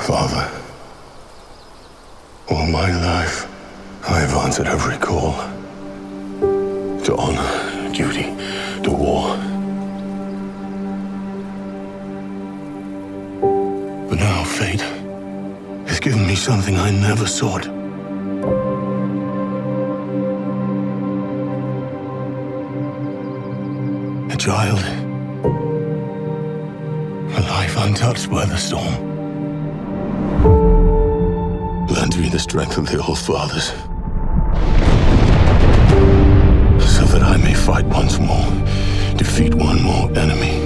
Father, all my life, I have answered every call to honor, duty, to war. But now fate has given me something I never sought. A child, a life untouched by the storm. Lend me the strength of the old fathers, so that I may fight once more, defeat one more enemy.